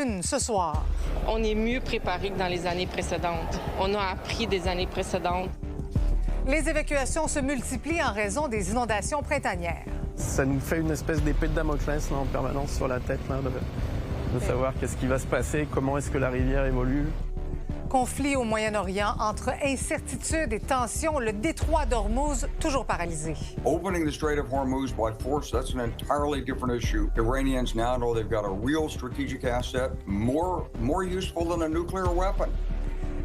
une ce soir. On est mieux préparé que dans les années précédentes. On a appris des années précédentes. Les évacuations se multiplient en raison des inondations printanières. Ça nous fait une espèce d'épée de Damoclès là, en permanence sur la tête, là, de savoir qu'est-ce qui va se passer, comment est-ce que la rivière évolue. Conflit au Moyen-Orient entre incertitude et tension, le détroit d'Ormuz toujours paralysé. Opening the Strait of Hormuz by force, that's an entirely different issue. Iranians now know they've got a real strategic asset, more useful than a nuclear weapon.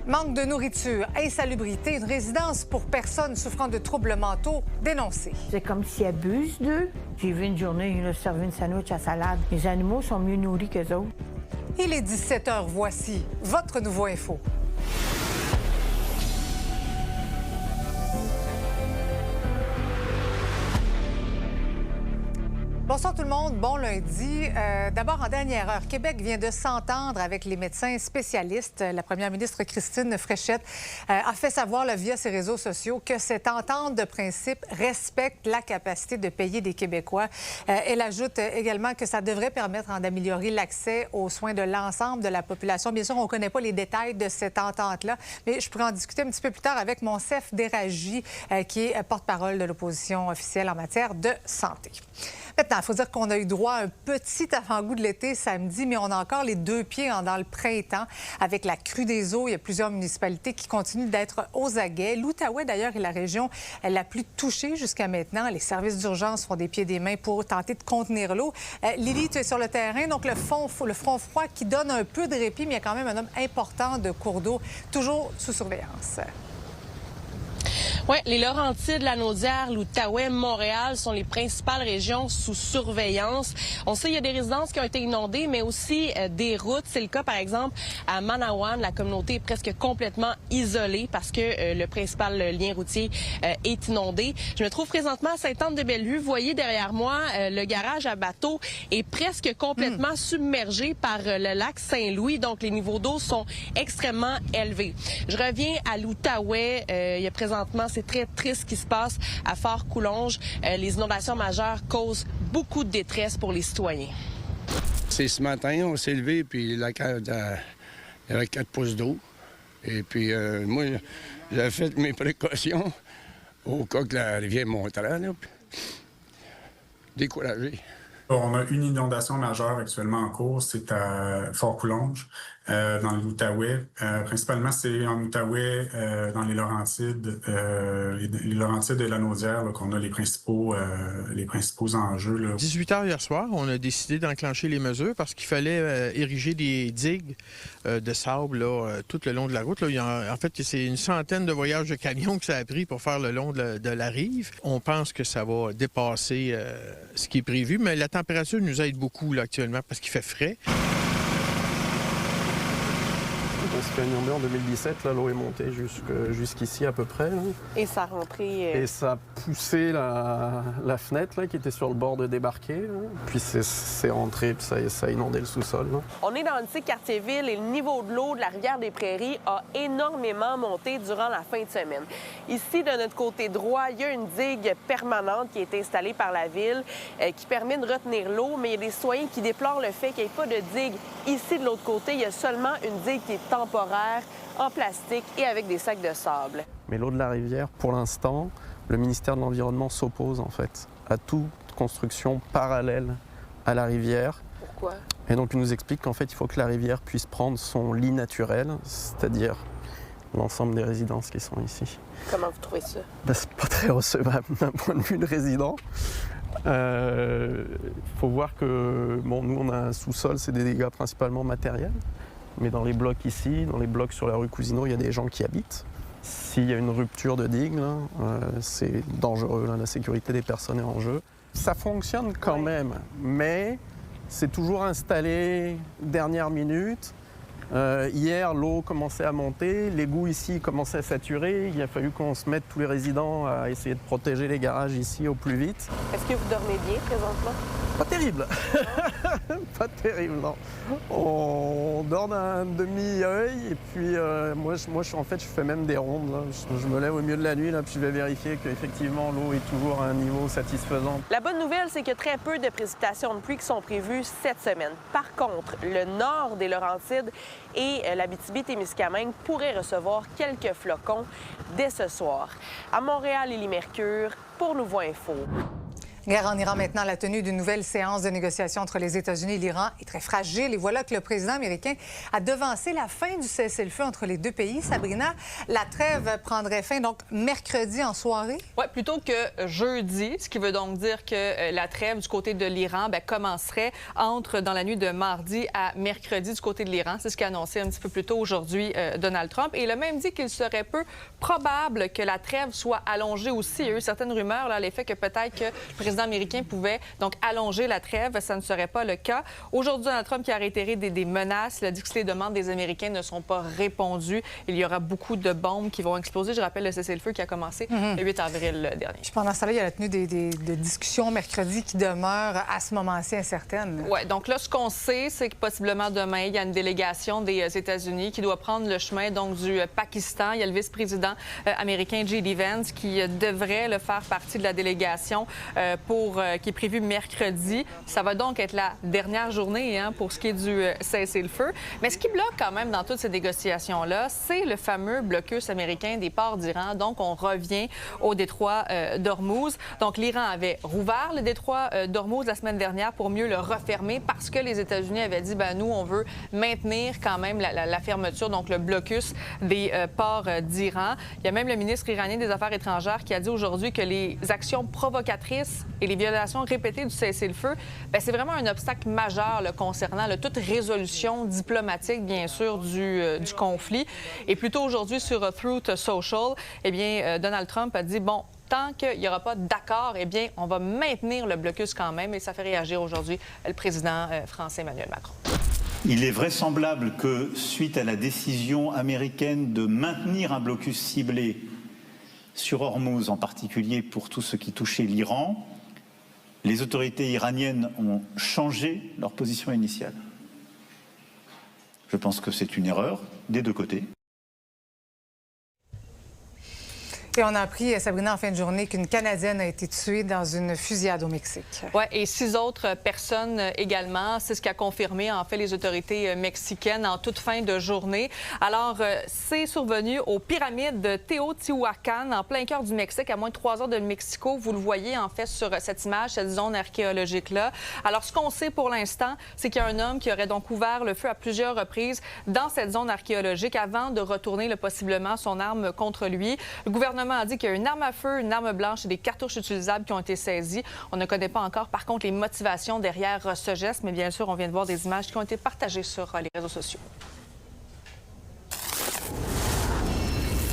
Manque de nourriture, insalubrité, une résidence pour personnes souffrant de troubles mentaux dénoncée. C'est comme s'ils abusent d'eux. J'ai vu une journée, ils leur servaient une sandwich à salade. Les animaux sont mieux nourris qu'eux autres. Il est 17 h, voici votre Nouveau Info. Bonsoir tout le monde, bon lundi. D'abord, en dernière heure, Québec vient de s'entendre avec les médecins spécialistes. La première ministre Christine Fréchette a fait savoir là, via ses réseaux sociaux que cette entente de principe respecte la capacité de payer des Québécois. Elle ajoute également que ça devrait permettre d'améliorer l'accès aux soins de l'ensemble de la population. Bien sûr, on ne connaît pas les détails de cette entente-là, mais je pourrais en discuter un petit peu plus tard avec Monsef Déragi, qui est porte-parole de l'opposition officielle en matière de santé. Maintenant, il faut dire qu'on a eu droit à un petit avant-goût de l'été samedi, mais on a encore les deux pieds dans le printemps. Avec la crue des eaux, il y a plusieurs municipalités qui continuent d'être aux aguets. L'Outaouais, d'ailleurs, est la région la plus touchée jusqu'à maintenant. Les services d'urgence font des pieds et des mains pour tenter de contenir l'eau. Lily, tu es sur le terrain, donc le front froid qui donne un peu de répit, mais il y a quand même un nombre important de cours d'eau, toujours sous surveillance. Oui, les Laurentides, la Naudière, l'Outaouais, Montréal sont les principales régions sous surveillance. On sait qu'il y a des résidences qui ont été inondées, mais aussi des routes. C'est le cas, par exemple, à Manawan. La communauté est presque complètement isolée parce que le principal lien routier est inondé. Je me trouve présentement à Sainte-Anne-de-Bellevue. Vous voyez derrière moi, le garage à bateau est presque complètement submergé par le lac Saint-Louis. Donc, les niveaux d'eau sont extrêmement élevés. Je reviens à l'Outaouais. Il y a présentement, c'est très triste ce qui se passe à Fort-Coulonge. Les inondations majeures causent beaucoup de détresse pour les citoyens. C'est ce matin, on s'est levé, puis il y avait 4 pouces d'eau. Et puis, moi, j'ai fait mes précautions au cas que la rivière monterait, là. Découragé. On a une inondation majeure actuellement en cours, c'est à Fort-Coulonge, dans l'Outaouais. Principalement, c'est en Outaouais, dans les Laurentides, les Laurentides et la Naudière, qu'on a les principaux enjeux. Là. 18 h hier soir, on a décidé d'enclencher les mesures parce qu'il fallait ériger des digues de sable là, tout le long de la route. Là. En fait, c'est une centaine de voyages de camions que ça a pris pour faire le long de la rive. On pense que ça va dépasser ce qui est prévu, mais la température nous aide beaucoup là, actuellement parce qu'il fait frais. On s'est inondé en 2017, là, l'eau est montée jusqu'ici à peu près. Là. Et ça a rentré... Et ça a poussé la fenêtre là, qui était sur le bord de débarquer. Là. Puis c'est rentré, puis ça a inondé le sous-sol. Là. On est dans le quartier-ville et le niveau de l'eau de la rivière des Prairies a énormément monté durant la fin de semaine. Ici, de notre côté droit, il y a une digue permanente qui a été installée par la ville qui permet de retenir l'eau, mais il y a des citoyens qui déplorent le fait qu'il n'y ait pas de digue. Ici, de l'autre côté, il y a seulement une digue qui est temporaire, en plastique et avec des sacs de sable. Mais l'eau de la rivière, pour l'instant, le ministère de l'Environnement s'oppose en fait à toute construction parallèle à la rivière. Pourquoi? Et donc il nous explique qu'en fait il faut que la rivière puisse prendre son lit naturel, c'est-à-dire l'ensemble des résidences qui sont ici. Comment vous trouvez ça? C'est pas très recevable d'un point de vue de résident. Faut voir que nous on a un sous-sol, c'est des dégâts principalement matériels. Mais dans les blocs ici, dans les blocs sur la rue Cousineau, il y a des gens qui habitent. S'il y a une rupture de digue, c'est dangereux, là, la sécurité des personnes est en jeu. Ça fonctionne quand même, mais c'est toujours installé dernière minute. Hier, l'eau commençait à monter, l'égout ici commençait à saturer. Il a fallu qu'on se mette tous les résidents à essayer de protéger les garages ici au plus vite. Est-ce que vous dormez bien présentement? Pas terrible. Pas terrible, non. On dort d'un demi-œil et puis moi, je fais même des rondes. Là. Je me lève au milieu de la nuit là, puis je vais vérifier qu'effectivement l'eau est toujours à un niveau satisfaisant. La bonne nouvelle, c'est qu'il y a très peu de précipitations de pluie qui sont prévues cette semaine. Par contre, le nord des Laurentides et l'Abitibi-Témiscamingue pourraient recevoir quelques flocons dès ce soir. À Montréal, Élie Mercure, pour Nouveau Info. Guerre en Iran maintenant, la tenue d'une nouvelle séance de négociation entre les États-Unis et l'Iran est très fragile. Et voilà que le président américain a devancé la fin du cessez-le-feu entre les deux pays. Sabrina, la trêve prendrait fin donc mercredi en soirée? Oui, plutôt que jeudi, ce qui veut donc dire que la trêve du côté de l'Iran commencerait dans la nuit de mardi à mercredi du côté de l'Iran. C'est ce qu'a annoncé un petit peu plus tôt aujourd'hui Donald Trump. Et il a même dit qu'il serait peu probable que la trêve soit allongée aussi. Il y a eu certaines rumeurs à l'effet que peut-être que le président américain pouvait donc allonger la trêve. Ça ne serait pas le cas. Aujourd'hui, Donald Trump qui a réitéré des menaces. Il a dit que si les demandes des Américains ne sont pas répondues, il y aura beaucoup de bombes qui vont exploser. Je rappelle le cessez-le-feu qui a commencé le 8 avril dernier. Puis pendant ce temps-là, il y a la tenue de discussions mercredi qui demeurent à ce moment-ci incertaines. Oui, donc là, ce qu'on sait, c'est que possiblement demain, il y a une délégation des États-Unis qui doit prendre le chemin donc du Pakistan. Il y a le vice-président américain J.D. Vance qui devrait faire partie de la délégation qui est prévu mercredi. Ça va donc être la dernière journée pour ce qui est du cessez-le-feu. Mais ce qui bloque quand même dans toutes ces négociations-là, c'est le fameux blocus américain des ports d'Iran. Donc, on revient au détroit d'Ormuz. Donc, l'Iran avait rouvert le détroit d'Ormuz la semaine dernière pour mieux le refermer parce que les États-Unis avaient dit, nous, on veut maintenir quand même la fermeture, donc le blocus des ports d'Iran. Il y a même le ministre iranien des Affaires étrangères qui a dit aujourd'hui que les actions provocatrices et les violations répétées du cessez-le-feu, c'est vraiment un obstacle majeur concernant toute résolution diplomatique, bien sûr, du conflit. Et plus tôt aujourd'hui, sur Truth Social, Donald Trump a dit, tant qu'il n'y aura pas d'accord, on va maintenir le blocus quand même. Et ça fait réagir aujourd'hui le président français Emmanuel Macron. Il est vraisemblable que, suite à la décision américaine de maintenir un blocus ciblé sur Ormuz, en particulier pour tout ce qui touchait l'Iran, les autorités iraniennes ont changé leur position initiale. Je pense que c'est une erreur des deux côtés. Et on a appris, Sabrina, en fin de journée, qu'une Canadienne a été tuée dans une fusillade au Mexique. Oui, et 6 autres personnes également. C'est ce qu'a confirmé, en fait, les autorités mexicaines en toute fin de journée. Alors, c'est survenu aux pyramides de Teotihuacan, en plein cœur du Mexique, à moins de 3 heures de Mexico. Vous le voyez, en fait, sur cette image, cette zone archéologique-là. Alors, ce qu'on sait pour l'instant, c'est qu'il y a un homme qui aurait donc ouvert le feu à plusieurs reprises dans cette zone archéologique avant de retourner possiblement son arme contre lui. Le gouvernement a dit qu'il y a une arme à feu, une arme blanche et des cartouches utilisables qui ont été saisies. On ne connaît pas encore, par contre, les motivations derrière ce geste, mais bien sûr, on vient de voir des images qui ont été partagées sur les réseaux sociaux.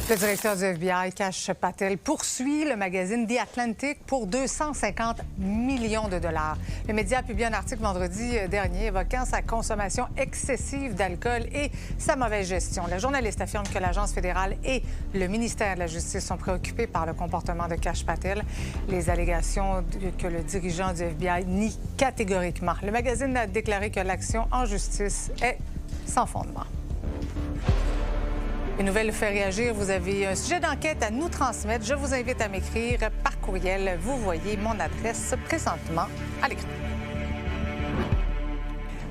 Le directeur du FBI, Kash Patel, poursuit le magazine The Atlantic pour 250 millions de dollars. Le média a publié un article vendredi dernier évoquant sa consommation excessive d'alcool et sa mauvaise gestion. La journaliste affirme que l'Agence fédérale et le ministère de la Justice sont préoccupés par le comportement de Kash Patel. Les allégations que le dirigeant du FBI nie catégoriquement. Le magazine a déclaré que l'action en justice est sans fondement. Une nouvelle fait réagir. Vous avez un sujet d'enquête à nous transmettre. Je vous invite à m'écrire par courriel. Vous voyez mon adresse présentement à l'écran.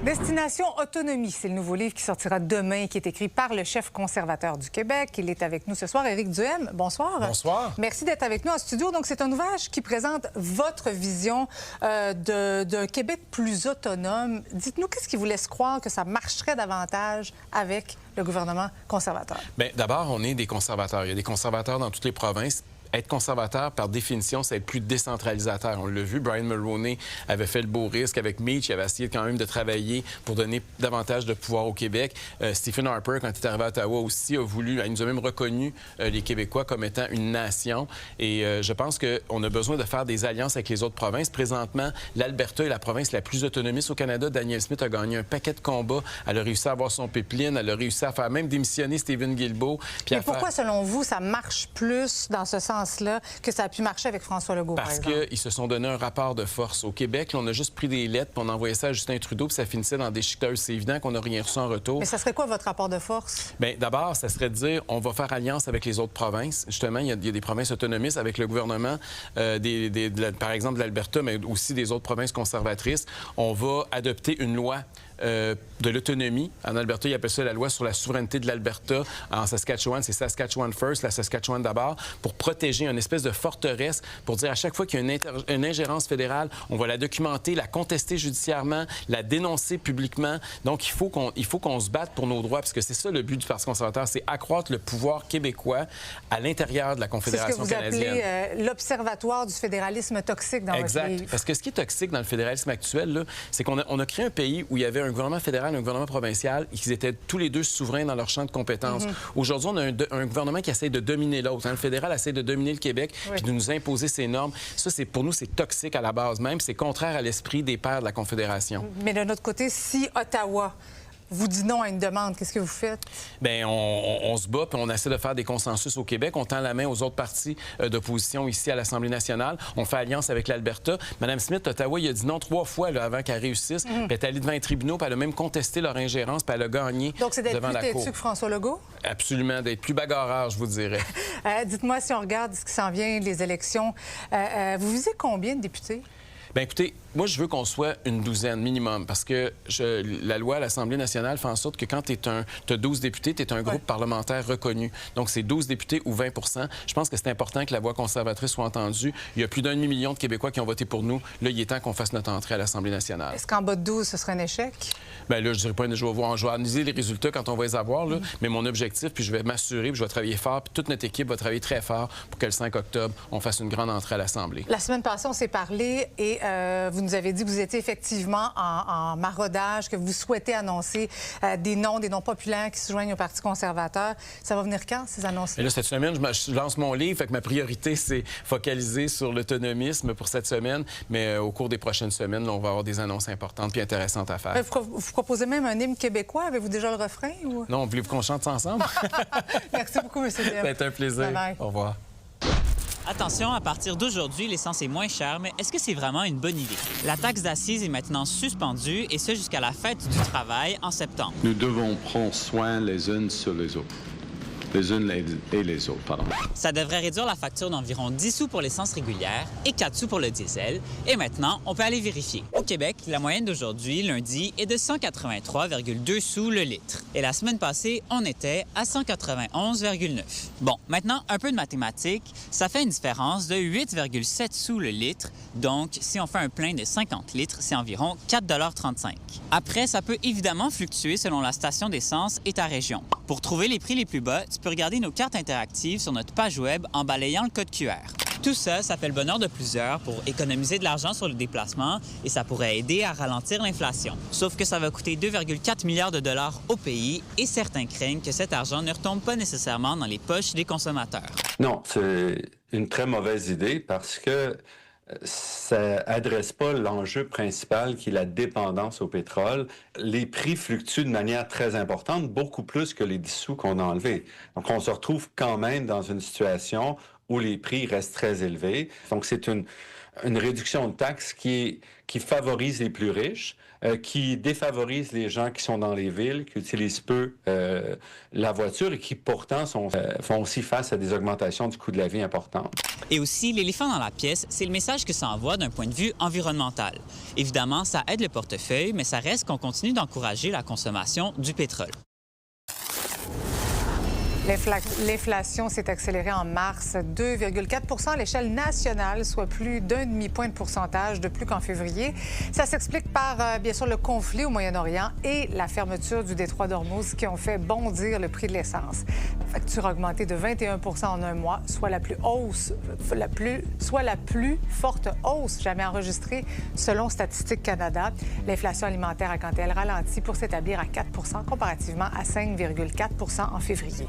Destination Autonomie, c'est le nouveau livre qui sortira demain, qui est écrit par le chef conservateur du Québec. Il est avec nous ce soir, Éric Duhem. Bonsoir. Bonsoir. Merci d'être avec nous en studio. Donc, c'est un ouvrage qui présente votre vision d'un Québec plus autonome. Dites-nous, qu'est-ce qui vous laisse croire que ça marcherait davantage avec le gouvernement conservateur? Bien, d'abord, on est des conservateurs. Il y a des conservateurs dans toutes les provinces. Être conservateur, par définition, c'est être plus décentralisateur. On l'a vu, Brian Mulroney avait fait le beau risque avec Mitch. Il avait essayé quand même de travailler pour donner davantage de pouvoir au Québec. Stephen Harper, quand il est arrivé à Ottawa aussi, il nous a même reconnu les Québécois comme étant une nation. Et je pense qu'on a besoin de faire des alliances avec les autres provinces. Présentement, l'Alberta est la province la plus autonomiste au Canada. Danielle Smith a gagné un paquet de combats. Elle a réussi à avoir son pipeline. Elle a réussi à faire même démissionner Stephen Guilbeault. Mais pourquoi, selon vous, ça marche plus dans ce sens sens-là que ça a pu marcher avec François Legault, par exemple? Parce qu'ils se sont donné un rapport de force. Au Québec, là, on a juste pris des lettres, puis on envoyait ça à Justin Trudeau, puis ça finissait dans des chiqueteuses. C'est évident qu'on n'a rien reçu en retour. Mais ça serait quoi votre rapport de force? Bien, d'abord, ça serait de dire on va faire alliance avec les autres provinces. Justement, il y a des provinces autonomistes avec le gouvernement, par exemple de l'Alberta, mais aussi des autres provinces conservatrices. On va adopter une loi de l'autonomie. En Alberta, ils appellent ça la loi sur la souveraineté de l'Alberta. En Saskatchewan, c'est Saskatchewan First, la Saskatchewan d'abord, pour protéger une espèce de forteresse, pour dire à chaque fois qu'il y a une ingérence fédérale, on va la documenter, la contester judiciairement, la dénoncer publiquement. Donc, il faut qu'on se batte pour nos droits, parce que c'est ça le but du Parti conservateur, c'est accroître le pouvoir québécois à l'intérieur de la Confédération canadienne. C'est ce que vous appelez l'observatoire du fédéralisme toxique dans votre pays. Parce que ce qui est toxique dans le fédéralisme actuel, c'est qu'on a créé un pays où il y avait un gouvernement fédéral et un gouvernement provincial et qu'ils étaient tous les deux souverains dans leur champ de compétences. Aujourd'hui, on a un gouvernement qui essaie de dominer l'autre. Le fédéral essaie de dominer le Québec puis de nous imposer ses normes. Ça, pour nous, c'est toxique à la base même. C'est contraire à l'esprit des pères de la Confédération. Mais de notre côté, si Ottawa vous dit non à une demande, qu'est-ce que vous faites? Bien, on se bat puis on essaie de faire des consensus au Québec. On tend la main aux autres partis d'opposition ici à l'Assemblée nationale. On fait alliance avec l'Alberta. Mme Smith, Ottawa, il a dit non 3 fois là, avant qu'elle réussisse. Puis elle est allée devant les tribunaux, puis elle a même contesté leur ingérence, puis elle a gagné devant la Cour. Donc, c'est d'être plus têtu que François Legault? Absolument, d'être plus bagarreur, je vous dirais. Dites-moi, si on regarde ce qui s'en vient, les élections, vous visez combien de députés? Bien, écoutez, moi, je veux qu'on soit une douzaine minimum parce que la loi à l'Assemblée nationale fait en sorte que quand tu as 12 députés, tu es un groupe parlementaire reconnu. Donc, c'est 12 députés ou 20 Je pense que c'est important que la voix conservatrice soit entendue. Il y a plus d'1,5 million de Québécois qui ont voté pour nous. Là, il est temps qu'on fasse notre entrée à l'Assemblée nationale. Est-ce qu'en bas de 12, ce serait un échec? Bien, là, je dirais pas, je vais analyser les résultats quand on va les avoir, là. Mais mon objectif, puis je vais m'assurer, puis je vais travailler fort, puis toute notre équipe va travailler très fort pour que le 5 octobre, on fasse une grande entrée à l'Assemblée. La semaine passée, on s'est parlé et vous nous avez dit que vous étiez effectivement en maraudage, que vous souhaitez annoncer des noms populaires qui se joignent au Parti conservateur. Ça va venir quand, ces annonces-là? Là, cette semaine, je lance mon livre, fait que ma priorité, c'est focaliser sur l'autonomisme pour cette semaine. Mais au cours des prochaines semaines, là, on va avoir des annonces importantes puis intéressantes à faire. Vous proposez même un hymne québécois. Avez-vous déjà le refrain? Ou... Non, voulez-vous qu'on chante ça ensemble? Merci beaucoup, M. Diem. Ça a été un plaisir. Bye-bye. Au revoir. Attention, à partir d'aujourd'hui, l'essence est moins chère, mais est-ce que c'est vraiment une bonne idée? La taxe d'assises est maintenant suspendue, et ce jusqu'à la fête du travail en septembre. Nous devons prendre soin les unes sur les autres. Les unes et les autres, pardon. Ça devrait réduire la facture d'environ 10 sous pour l'essence régulière et 4 sous pour le diesel. Et maintenant, on peut aller vérifier. Au Québec, la moyenne d'aujourd'hui, lundi, est de 183,2 sous le litre. Et la semaine passée, on était à 191,9. Bon, maintenant, un peu de mathématiques. Ça fait une différence de 8,7 sous le litre. Donc, si on fait un plein de 50 litres, c'est environ 4,35 $. Après, ça peut évidemment fluctuer selon la station d'essence et ta région. Pour trouver les prix les plus bas, tu peux regarder nos cartes interactives sur notre page web en balayant le code QR. Tout ça, ça fait le bonheur de plusieurs pour économiser de l'argent sur le déplacement et ça pourrait aider à ralentir l'inflation. Sauf que ça va coûter 2,4 milliards de dollars au pays et certains craignent que cet argent ne retombe pas nécessairement dans les poches des consommateurs. Non, c'est une très mauvaise idée parce que ça n'adresse pas l'enjeu principal qui est la dépendance au pétrole. Les prix fluctuent de manière très importante, beaucoup plus que les 10 sous qu'on a enlevés. Donc, on se retrouve quand même dans une situation où les prix restent très élevés. Donc, c'est une réduction de taxes qui favorise les plus riches, qui défavorise les gens qui sont dans les villes, qui utilisent peu la voiture et qui pourtant font aussi face à des augmentations du coût de la vie importantes. Et aussi, l'éléphant dans la pièce, c'est le message que ça envoie d'un point de vue environnemental. Évidemment, ça aide le portefeuille, mais ça reste qu'on continue d'encourager la consommation du pétrole. L'inflation s'est accélérée en mars, 2,4 % à l'échelle nationale, soit plus d'un demi-point de pourcentage de plus qu'en février. Ça s'explique par, bien sûr, le conflit au Moyen-Orient et la fermeture du détroit d'Ormuz qui ont fait bondir le prix de l'essence. La facture a augmenté de 21 % en un mois, soit la plus forte hausse jamais enregistrée selon Statistique Canada. L'inflation alimentaire a, quant à elle, ralenti pour s'établir à 4 % comparativement à 5,4 % en février.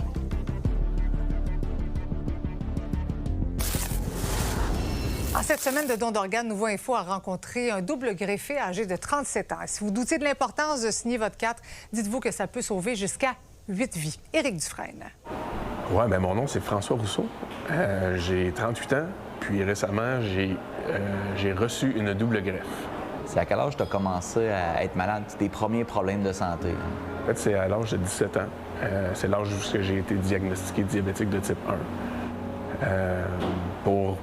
En cette semaine de don d'organes, Nouveau Info a rencontré un double greffé âgé de 37 ans. Si vous doutez de l'importance de signer votre carte, dites-vous que ça peut sauver jusqu'à 8 vies. Éric Dufresne. Oui, bien, mon nom, c'est François Rousseau. J'ai 38 ans, puis récemment, j'ai reçu une double greffe. C'est à quel âge tu as commencé à être malade, tes premiers problèmes de santé? En fait, c'est à l'âge de 17 ans. C'est l'âge où j'ai été diagnostiqué diabétique de type 1. Pour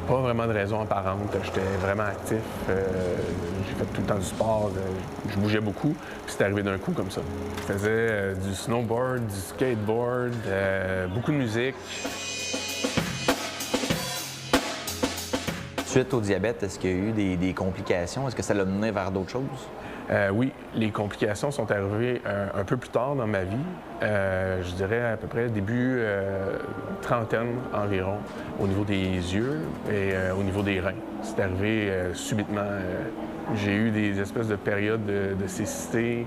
pas vraiment de raison apparente. J'étais vraiment actif. J'ai fait tout le temps du sport. Je bougeais beaucoup. Puis c'est arrivé d'un coup comme ça. Je faisais du snowboard, du skateboard, beaucoup de musique. Suite au diabète, est-ce qu'il y a eu des complications? Est-ce que ça l'a mené vers d'autres choses? Oui, les complications sont arrivées un peu plus tard dans ma vie. Je dirais à peu près début trentaine environ, au niveau des yeux et au niveau des reins. C'est arrivé subitement. J'ai eu des espèces de périodes de cécité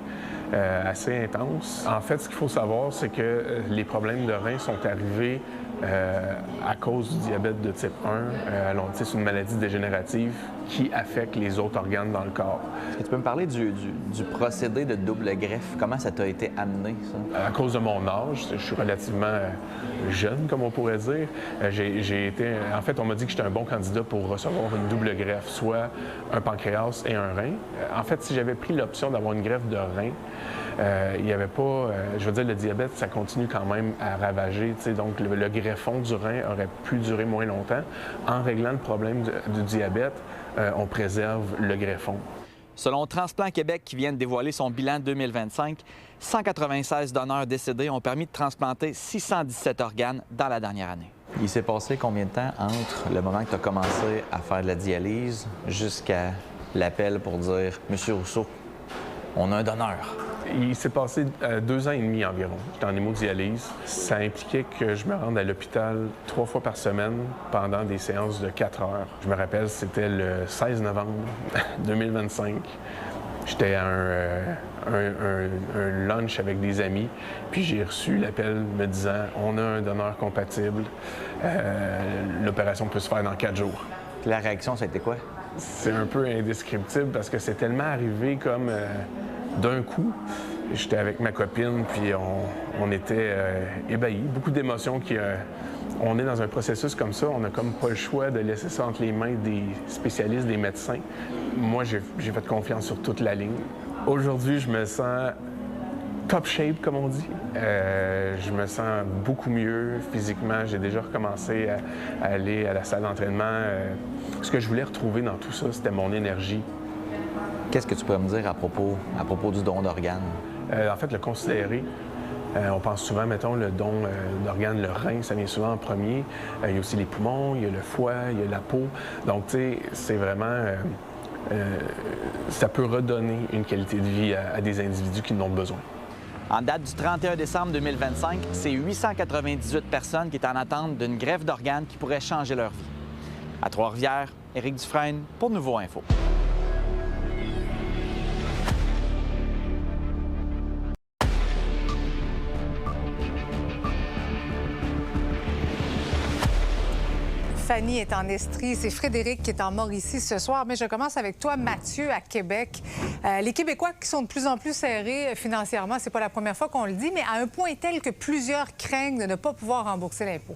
assez intenses. En fait, ce qu'il faut savoir, c'est que les problèmes de reins sont arrivés à cause du diabète de type 1. C'est une maladie dégénérative qui affecte les autres organes dans le corps. Est-ce que tu peux me parler du procédé de double greffe? Comment ça t'a été amené, ça? À cause de mon âge, je suis relativement jeune, comme on pourrait dire. En fait, on m'a dit que j'étais un bon candidat pour recevoir une double greffe, soit un pancréas et un rein. En fait, si j'avais pris l'option d'avoir une greffe de rein, il n'y avait pas... je veux dire, le diabète, ça continue quand même à ravager. Donc, le greffon du rein aurait pu durer moins longtemps. En réglant le problème du diabète, on préserve le greffon. Selon Transplant Québec, qui vient de dévoiler son bilan 2025, 196 donneurs décédés ont permis de transplanter 617 organes dans la dernière année. Il s'est passé combien de temps entre le moment que tu as commencé à faire de la dialyse jusqu'à l'appel pour dire « Monsieur Rousseau, on a un donneur ». Il s'est passé 2 ans et demi environ. J'étais en hémodialyse. Ça impliquait que je me rende à l'hôpital 3 fois par semaine pendant des séances de 4 heures. Je me rappelle, c'était le 16 novembre 2025. J'étais à un lunch avec des amis, puis j'ai reçu l'appel me disant « On a un donneur compatible. L'opération peut se faire dans 4 jours. » La réaction, ça a été quoi? C'est un peu indescriptible parce que c'est tellement arrivé comme... d'un coup, j'étais avec ma copine, puis on était ébahis. Beaucoup d'émotions on est dans un processus comme ça, on n'a comme pas le choix de laisser ça entre les mains des spécialistes, des médecins. Moi, j'ai fait confiance sur toute la ligne. Aujourd'hui, je me sens top shape, comme on dit. Je me sens beaucoup mieux physiquement. J'ai déjà recommencé à aller à la salle d'entraînement. Ce que je voulais retrouver dans tout ça, c'était mon énergie. Qu'est-ce que tu peux me dire à propos du don d'organes? En fait, le considérer. On pense souvent, mettons, le don d'organes, le rein, ça vient souvent en premier. Il y a aussi les poumons, il y a le foie, il y a la peau. Donc, tu sais, c'est vraiment... ça peut redonner une qualité de vie à des individus qui en ont besoin. En date du 31 décembre 2025, c'est 898 personnes qui sont en attente d'une greffe d'organes qui pourrait changer leur vie. À Trois-Rivières, Éric Dufresne pour Nouveau Info. Fanny est en Estrie, c'est Frédéric qui est en Mauricie ce soir. Mais je commence avec toi, Mathieu, à Québec. Les Québécois qui sont de plus en plus serrés financièrement, c'est pas la première fois qu'on le dit, mais à un point tel que plusieurs craignent de ne pas pouvoir rembourser l'impôt.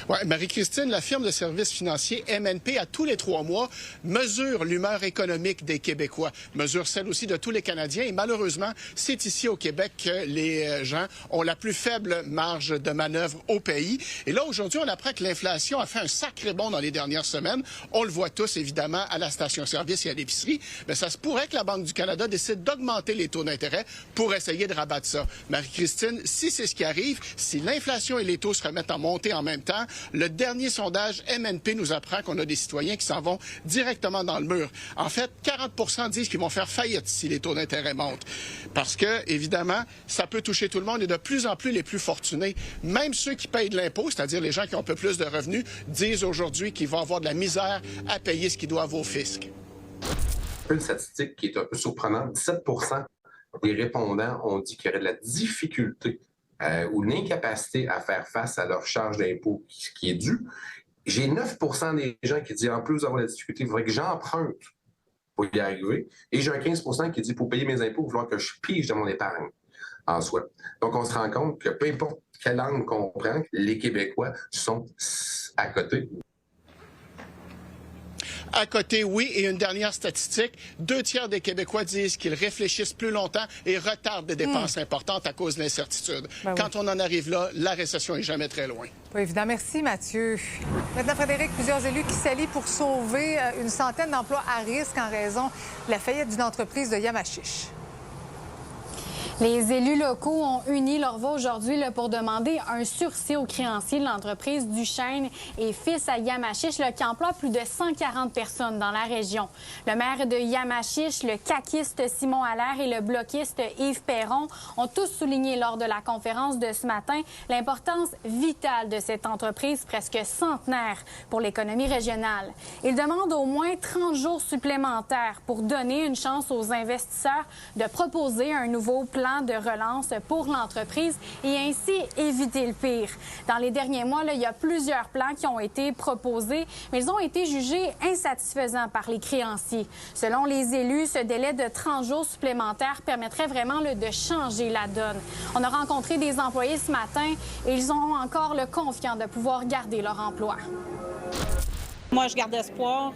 Oui, Marie-Christine, la firme de services financiers MNP, à tous les 3 mois, mesure l'humeur économique des Québécois, mesure celle aussi de tous les Canadiens. Et malheureusement, c'est ici au Québec que les gens ont la plus faible marge de manœuvre au pays. Et là, aujourd'hui, on apprend que l'inflation a fait un sacré bond dans les dernières semaines. On le voit tous, évidemment, à la station-service et à l'épicerie. Mais ça se pourrait que la Banque du Canada décide d'augmenter les taux d'intérêt pour essayer de rabattre ça. Marie-Christine, si c'est ce qui arrive, si l'inflation et les taux se remettent à monter en même temps, le dernier sondage MNP nous apprend qu'on a des citoyens qui s'en vont directement dans le mur. En fait, 40 disent qu'ils vont faire faillite si les taux d'intérêt montent. Parce que, évidemment, ça peut toucher tout le monde et de plus en plus les plus fortunés. Même ceux qui payent de l'impôt, c'est-à-dire les gens qui ont un peu plus de revenus, disent aujourd'hui qu'ils vont avoir de la misère à payer ce qu'ils doivent au fisc. Une statistique qui est un peu surprenante, 17 des répondants ont dit qu'il y aurait de la difficulté ou une incapacité à faire face à leur charge d'impôt qui est due. J'ai 9 des gens qui disent en plus d'avoir la difficulté, il faudrait que j'emprunte pour y arriver. Et j'ai un 15 qui dit pour payer mes impôts, il va falloir que je pige dans mon épargne. en soi. Donc, on se rend compte que peu importe quelle langue qu'on prend, les Québécois sont à côté. À côté, oui. Et une dernière statistique, 2/3 des Québécois disent qu'ils réfléchissent plus longtemps et retardent des dépenses importantes à cause de l'incertitude. Quand on en arrive là, la récession est jamais très loin. Pas évident. Merci, Mathieu. Maintenant, Frédéric, plusieurs élus qui s'allient pour sauver une centaine d'emplois à risque en raison de la faillite d'une entreprise de Yamachiche. Les élus locaux ont uni leur voix aujourd'hui pour demander un sursis aux créanciers de l'entreprise Duchesne et Fils à Yamachiche qui emploie plus de 140 personnes dans la région. Le maire de Yamachiche, le caquiste Simon Allaire et le bloquiste Yves Perron ont tous souligné lors de la conférence de ce matin l'importance vitale de cette entreprise presque centenaire pour l'économie régionale. Ils demandent au moins 30 jours supplémentaires pour donner une chance aux investisseurs de proposer un nouveau plan de relance pour l'entreprise et ainsi éviter le pire. Dans les derniers mois, il y a plusieurs plans qui ont été proposés, mais ils ont été jugés insatisfaisants par les créanciers. Selon les élus, ce délai de 30 jours supplémentaires permettrait vraiment de changer la donne. On a rencontré des employés ce matin et ils ont encore le confiance de pouvoir garder leur emploi. Moi, je garde espoir,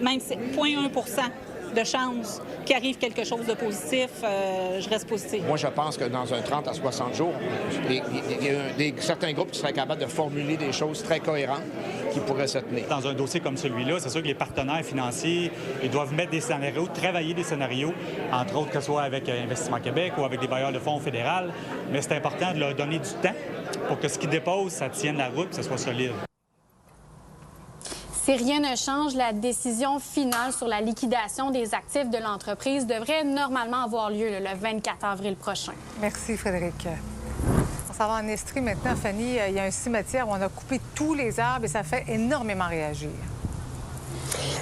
même 0,1 % de chance qu'il arrive quelque chose de positif, je reste positif. Moi, je pense que dans un 30 à 60 jours, il y a certains groupes qui seraient capables de formuler des choses très cohérentes qui pourraient se tenir. Dans un dossier comme celui-là, c'est sûr que les partenaires financiers ils doivent mettre des scénarios, travailler des scénarios, entre autres que ce soit avec Investissement Québec ou avec des bailleurs de fonds fédéral, mais c'est important de leur donner du temps pour que ce qu'ils déposent, ça tienne la route, que ce soit solide. Si rien ne change, la décision finale sur la liquidation des actifs de l'entreprise devrait normalement avoir lieu le 24 avril prochain. Merci, Frédéric. On s'en va en Estrie maintenant, Fanny. Il y a un cimetière où on a coupé tous les arbres et ça fait énormément réagir.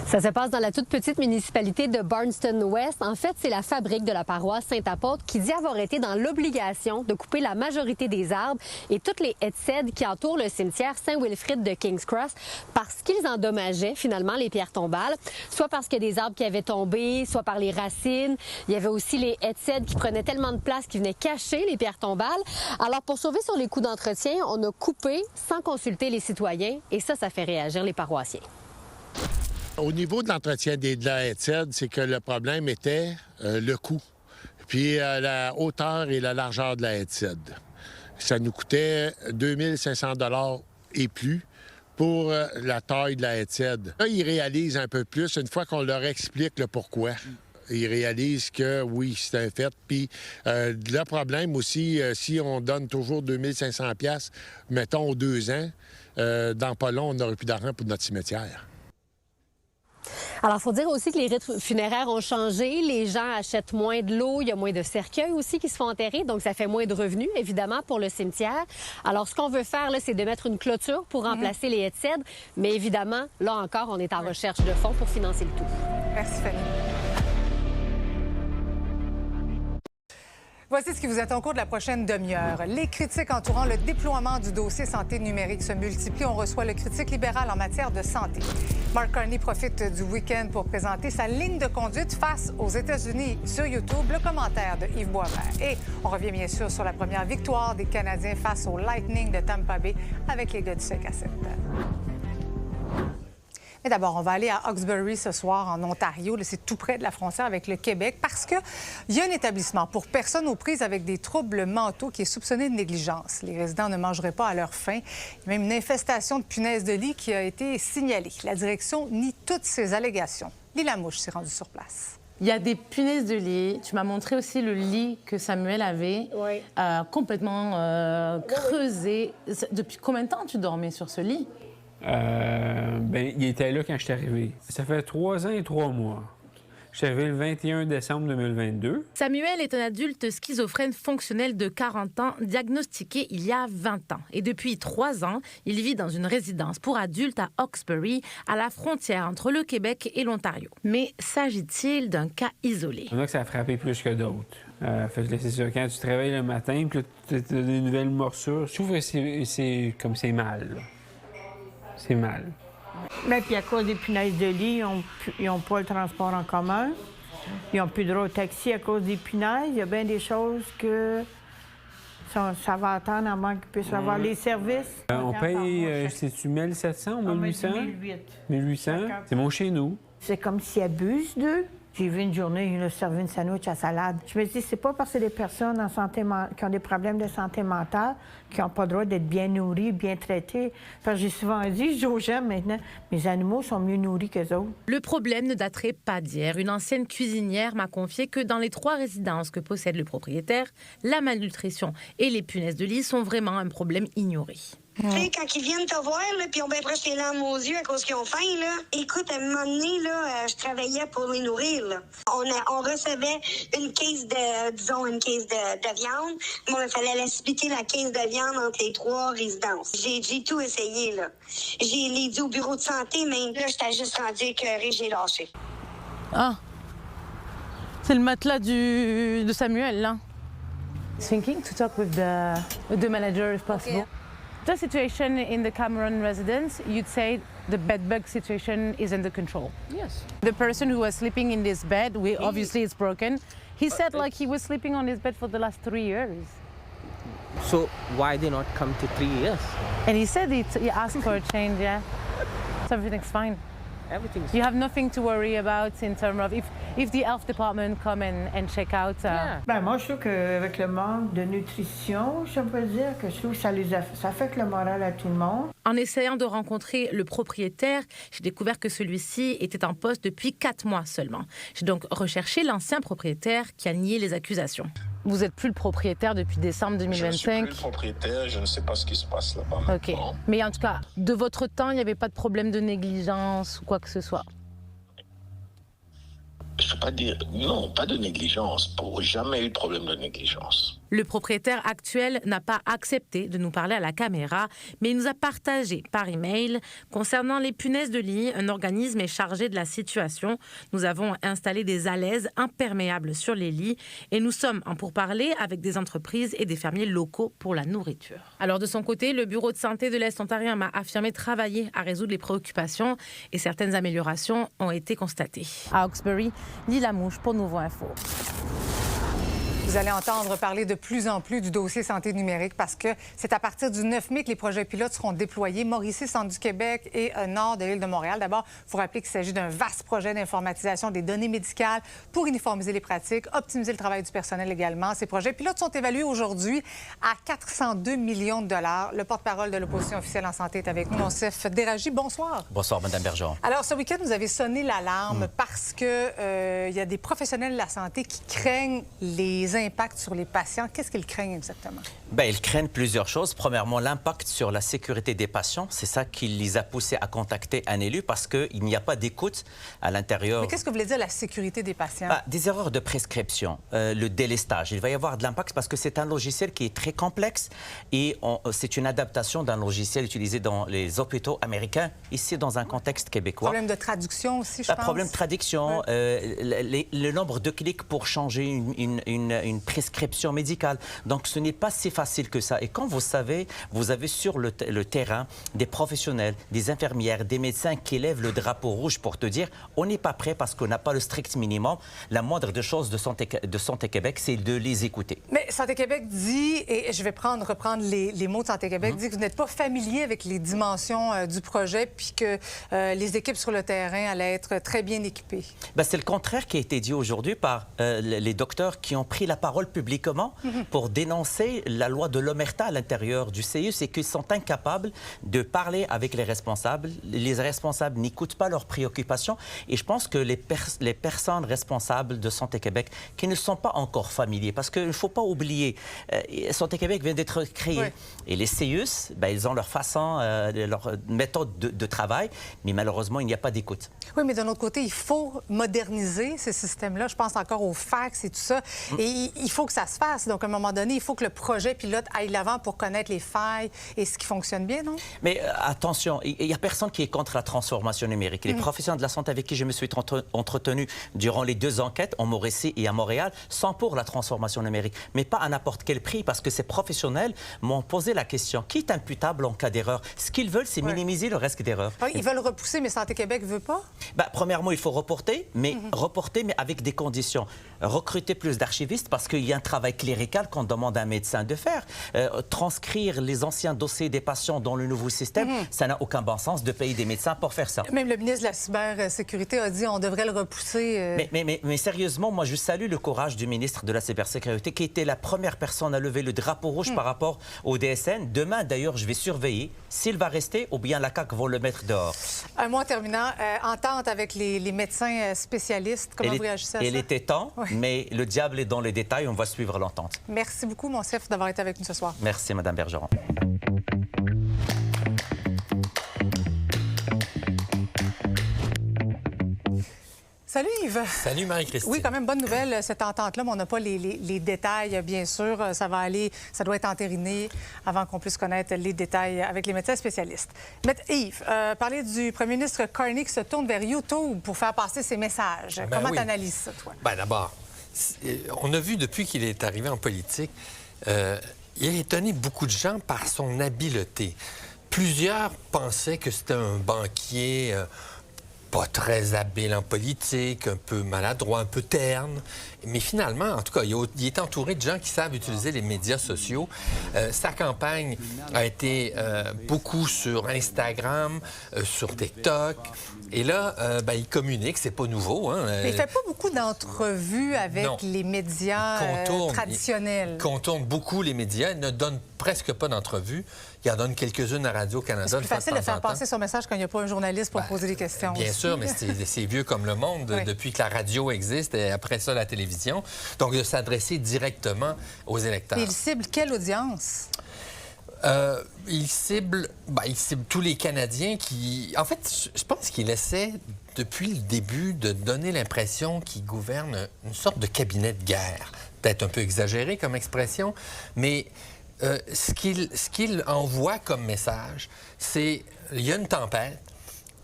Ça se passe dans la toute petite municipalité de Barnston-West. En fait, c'est la fabrique de la paroisse Saint-Apôtre qui dit avoir été dans l'obligation de couper la majorité des arbres et toutes les haies qui entourent le cimetière Saint-Wilfrid de King's Cross parce qu'ils endommageaient finalement les pierres tombales, soit parce qu'il y a des arbres qui avaient tombé, soit par les racines. Il y avait aussi les haies qui prenaient tellement de place qu'ils venaient cacher les pierres tombales. Alors, pour sauver sur les coûts d'entretien, on a coupé sans consulter les citoyens et ça fait réagir les paroissiens. Au niveau de l'entretien de la haie de cèdre, c'est que le problème était le coût, puis la hauteur et la largeur de la haie de cèdre. Ça nous coûtait 2 500 $ et plus pour la taille de la haie de cèdre. Là, ils réalisent un peu plus une fois qu'on leur explique le pourquoi. Ils réalisent que oui, c'est un fait. Puis le problème aussi, si on donne toujours 2 500 $, mettons aux 2 ans, dans pas long, on n'aurait plus d'argent pour notre cimetière. Alors, il faut dire aussi que les rites funéraires ont changé. Les gens achètent moins de l'eau. Il y a moins de cercueils aussi qui se font enterrer. Donc, ça fait moins de revenus, évidemment, pour le cimetière. Alors, ce qu'on veut faire, là, c'est de mettre une clôture pour remplacer les haies de cèdre. Mais évidemment, là encore, on est en recherche de fonds pour financer le tout. Merci, Fanny. Voici ce qui vous attend au cours de la prochaine demi-heure. Les critiques entourant le déploiement du dossier santé numérique se multiplient. On reçoit le critique libéral en matière de santé. Mark Carney profite du week-end pour présenter sa ligne de conduite face aux États-Unis. Sur YouTube, le commentaire de Yves Boisvert. Et on revient bien sûr sur la première victoire des Canadiens face au Lightning de Tampa Bay avec les gars du 5 à 7. Mais d'abord, on va aller à Hawkesbury ce soir, en Ontario. C'est tout près de la frontière avec le Québec parce qu'il y a un établissement pour personnes aux prises avec des troubles mentaux qui est soupçonné de négligence. Les résidents ne mangeraient pas à leur faim. Il y a même une infestation de punaises de lit qui a été signalée. La direction nie toutes ces allégations. Lila Mouche s'est rendue sur place. Il y a des punaises de lit. Tu m'as montré aussi le lit que Samuel avait, complètement creusé. Depuis combien de temps tu dormais sur ce lit? Il était là quand je suis arrivé. Ça fait 3 ans et 3 mois. Je suis arrivé le 21 décembre 2022. Samuel est un adulte schizophrène fonctionnel de 40 ans, diagnostiqué il y a 20 ans. Et depuis 3 ans, il vit dans une résidence pour adultes à Hawkesbury, à la frontière entre le Québec et l'Ontario. Mais s'agit-il d'un cas isolé? Il y en a que ça a frappé plus que d'autres. Fait que c'est ça, quand tu te réveilles le matin, puis tu as des nouvelles morsures, je trouve que c'est comme c'est mal, là. C'est mal. Mais puis à cause des punaises de lit, ils n'ont pas le transport en commun. Ils n'ont plus de droit au taxi à cause des punaises. Il y a bien des choses que Ça va attendre avant qu'ils puissent avoir les services. On paye, c'est-tu 1700 ou 1800? 1800. C'est mon chez nous. C'est comme s'ils abusent d'eux. J'ai vu une journée, il a servi une sandwich à salade. Je me dis, c'est pas parce que des personnes en santé qui ont des problèmes de santé mentale qui n'ont pas le droit d'être bien nourries, bien traitées. Parce que j'ai souvent dit, je dis aux gens maintenant, mes animaux sont mieux nourris qu'eux autres. Le problème ne daterait pas d'hier. Une ancienne cuisinière m'a confié que dans les 3 résidences que possède le propriétaire, la malnutrition et les punaises de lit sont vraiment un problème ignoré. Tu sais, quand ils viennent te voir, là, puis ils ont bien presque les larmes aux yeux à cause qu'ils ont faim, là. Écoute, à un moment donné, là, je travaillais pour les nourrir, là. On recevait une caisse de viande, mais il fallait la splitter la caisse de viande entre les 3 résidences. J'ai tout essayé, là. J'ai les dit au bureau de santé, mais là, j'étais juste rendu écœurée, j'ai lâché. Ah, c'est le matelas de Samuel, là. Thinking to talk with the manager if possible. Okay. The situation in the Cameron residence, you'd say the bed bug situation is under control. Yes. The person who was sleeping in this bed, obviously it's broken. He said like he was sleeping on his bed for the last 3 years. So why they not come to 3 years? And he said he asked for a change, yeah. So everything's fine. Everything's You have nothing to worry about in terms of if the health department come and check out. Ben, moi, je trouve qu'avec le manque de nutrition, je peux dire que je trouve que ça affecte le moral à tout le monde. En essayant de rencontrer le propriétaire, j'ai découvert que celui-ci était en poste depuis 4 mois seulement. J'ai donc recherché l'ancien propriétaire qui a nié les accusations. Vous n'êtes plus le propriétaire depuis décembre 2025. Je ne suis plus le propriétaire, je ne sais pas ce qui se passe là-bas. OK. Mais en tout cas, de votre temps, il n'y avait pas de problème de négligence ou quoi que ce soit? Je ne peux pas dire... Non, pas de négligence. Jamais eu de problème de négligence. Le propriétaire actuel n'a pas accepté de nous parler à la caméra, mais il nous a partagé par email concernant les punaises de lit. Un organisme est chargé de la situation. Nous avons installé des alaises imperméables sur les lits et nous sommes en pourparlers avec des entreprises et des fermiers locaux pour la nourriture. Alors de son côté, le bureau de santé de l'Est ontarien m'a affirmé travailler à résoudre les préoccupations et certaines améliorations ont été constatées. À Hawkesbury, Lila Mouche pour Nouveau Info. Vous allez entendre parler de plus en plus du dossier santé numérique parce que c'est à partir du 9 mai que les projets pilotes seront déployés. Mauricie, centre du Québec et nord de l'île de Montréal. D'abord, il faut rappeler qu'il s'agit d'un vaste projet d'informatisation des données médicales pour uniformiser les pratiques, optimiser le travail du personnel également. Ces projets pilotes sont évalués aujourd'hui à 402 millions de dollars. Le porte-parole de l'opposition officielle en santé est avec nous, Monsef Déragi. Bonsoir. Bonsoir, Mme Bergeron. Alors, ce week-end, vous avez sonné l'alarme parce que y a des professionnels de la santé qui craignent les impacts sur les patients. Qu'est-ce qu'ils craignent exactement? Bien, ils craignent plusieurs choses. Premièrement, l'impact sur la sécurité des patients. C'est ça qui les a poussés à contacter un élu parce qu'il n'y a pas d'écoute à l'intérieur. Mais qu'est-ce que vous voulez dire, la sécurité des patients? Des erreurs de prescription, le délestage. Il va y avoir de l'impact parce que c'est un logiciel qui est très complexe et c'est une adaptation d'un logiciel utilisé dans les hôpitaux américains, ici dans un contexte québécois. Problème de traduction aussi, je pense. Problème de traduction, le nombre de clics pour changer une prescription médicale. Donc, ce n'est pas si facile que ça. Et quand vous savez, vous avez sur le terrain des professionnels, des infirmières, des médecins qui lèvent le drapeau rouge pour te dire on n'est pas prêt parce qu'on n'a pas le strict minimum. La moindre des choses de Santé Québec, c'est de les écouter. Mais Santé Québec dit, et je vais reprendre les mots de Santé Québec, dit que vous n'êtes pas familier avec les dimensions du projet puis que les équipes sur le terrain allaient être très bien équipées. Bien, c'est le contraire qui a été dit aujourd'hui par les docteurs qui ont pris la parole publiquement pour dénoncer la loi de l'omerta à l'intérieur du CIE, c'est qu'ils sont incapables de parler avec les responsables. Les responsables n'écoutent pas leurs préoccupations et je pense que les personnes responsables de Santé Québec qui ne sont pas encore familiers, parce qu'il ne faut pas oublier, Santé Québec vient d'être créé et les CIUS, ils ont leur façon, leur méthode de travail, mais malheureusement, il n'y a pas d'écoute. Oui, mais d'un autre côté, il faut moderniser ces systèmes-là. Je pense encore au fax et tout ça. Et il faut que ça se fasse. Donc, à un moment donné, il faut que le projet pilote aille l'avant pour connaître les failles et ce qui fonctionne bien, non? Mais attention, il n'y a personne qui est contre la transformation numérique. Les professionnels de la santé avec qui je me suis entretenu durant les 2 enquêtes, en Mauricie et à Montréal, sont pour la transformation numérique. Mais pas à n'importe quel prix, parce que ces professionnels m'ont posé la question, qui est imputable en cas d'erreur? Ce qu'ils veulent, c'est minimiser le risque d'erreur. Ils veulent repousser, mais Santé Québec ne veut pas? Premièrement, il faut reporter, mais avec des conditions. Recruter plus d'archivistes, parce parce qu'il y a un travail clérical qu'on demande à un médecin de faire. Transcrire les anciens dossiers des patients dans le nouveau système, ça n'a aucun bon sens de payer des médecins pour faire ça. Même le ministre de la Cybersécurité a dit qu'on devrait le repousser. Mais sérieusement, moi, je salue le courage du ministre de la Cybersécurité qui était la première personne à lever le drapeau rouge par rapport au DSN. Demain, d'ailleurs, je vais surveiller s'il va rester ou bien la CAQ va le mettre dehors. Un mot en terminant. Entente avec les médecins spécialistes. Comment vous réagissez à ça? Il était temps, mais le diable est dans les détails. On va suivre l'entente. Merci beaucoup, Monsef, d'avoir été avec nous ce soir. Merci, Mme Bergeron. Salut Yves. Salut Marie-Christine. Oui, quand même, bonne nouvelle, cette entente-là, mais on n'a pas les détails, bien sûr. Ça doit être entériné avant qu'on puisse connaître les détails avec les médecins spécialistes. Mais Yves, parler du premier ministre Carney qui se tourne vers YouTube pour faire passer ses messages. Comment tu analyses ça, toi? D'abord, on a vu depuis qu'il est arrivé en politique, il a étonné beaucoup de gens par son habileté. Plusieurs pensaient que c'était un banquier pas très habile en politique, un peu maladroit, un peu terne. Mais finalement, en tout cas, il est entouré de gens qui savent utiliser les médias sociaux. Sa campagne a été beaucoup sur Instagram, sur TikTok. Et là, il communique, c'est pas nouveau. Hein? Mais il fait pas beaucoup d'entrevues avec les médias traditionnels. Il contourne beaucoup les médias. Il ne donne presque pas d'entrevues. Il en donne quelques-unes à Radio-Canada. C'est plus facile de faire passer son message quand il n'y a pas un journaliste pour poser des questions. Bien sûr, mais c'est vieux comme le monde depuis que la radio existe et après ça, la télévision. Donc, de s'adresser directement aux électeurs. Mais il cible quelle audience? Il cible tous les Canadiens qui... En fait, je pense qu'il essaie, depuis le début, de donner l'impression qu'il gouverne une sorte de cabinet de guerre. Peut-être un peu exagéré comme expression, mais... ce qu'il envoie comme message, c'est il y a une tempête,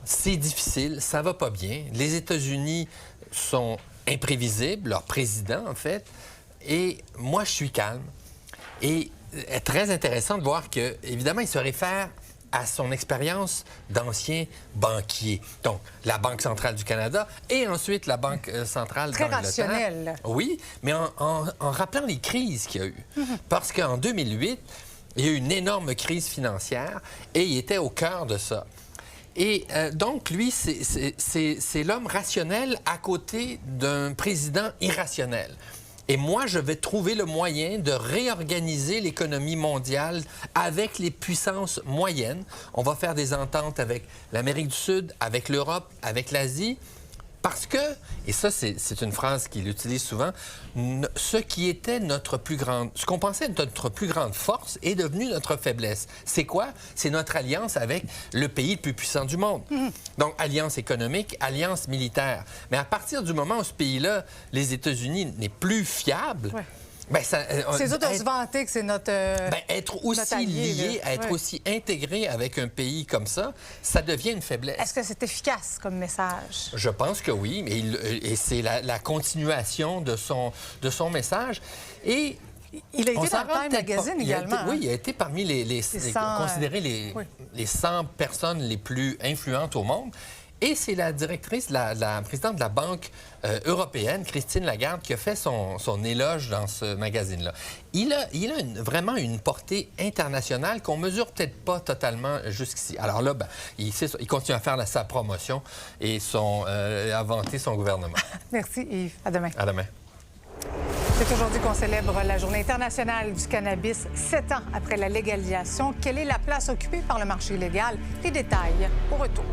c'est difficile, ça va pas bien. Les États-Unis sont imprévisibles, leur président, en fait, et moi, je suis calme. Et très intéressant de voir que, évidemment, il se réfère à son expérience d'ancien banquier. Donc, la Banque centrale du Canada et ensuite la Banque centrale d'Angleterre. Très rationnel. Oui, mais en rappelant les crises qu'il y a eu. Parce qu'en 2008, il y a eu une énorme crise financière et il était au cœur de ça. Et donc, lui, c'est l'homme rationnel à côté d'un président irrationnel. Et moi, je vais trouver le moyen de réorganiser l'économie mondiale avec les puissances moyennes. On va faire des ententes avec l'Amérique du Sud, avec l'Europe, avec l'Asie. Parce que, et ça, c'est une phrase qu'il utilise souvent, ce qu'on pensait être notre plus grande force est devenu notre faiblesse. C'est quoi? C'est notre alliance avec le pays le plus puissant du monde. Donc, alliance économique, alliance militaire. Mais à partir du moment où ce pays-là, les États-Unis, n'est plus fiable... C'est eux de se vanter que c'est notre être aussi allié, lié, être aussi intégré avec un pays comme ça, ça devient une faiblesse. Est-ce que c'est efficace comme message? Je pense que oui, et c'est la continuation de son message. Et il a été dans le Time Magazine également. Oui, il a été parmi considéré les 100 personnes les plus influentes au monde. Et c'est la directrice, la présidente de la Banque européenne, Christine Lagarde, qui a fait son éloge dans ce magazine-là. Il a vraiment une portée internationale qu'on mesure peut-être pas totalement jusqu'ici. Alors là, il continue à faire sa promotion et à vanter son gouvernement. Merci Yves. À demain. À demain. C'est aujourd'hui qu'on célèbre la Journée internationale du cannabis, 7 ans après la légalisation. Quelle est la place occupée par le marché illégal? Les détails au retour.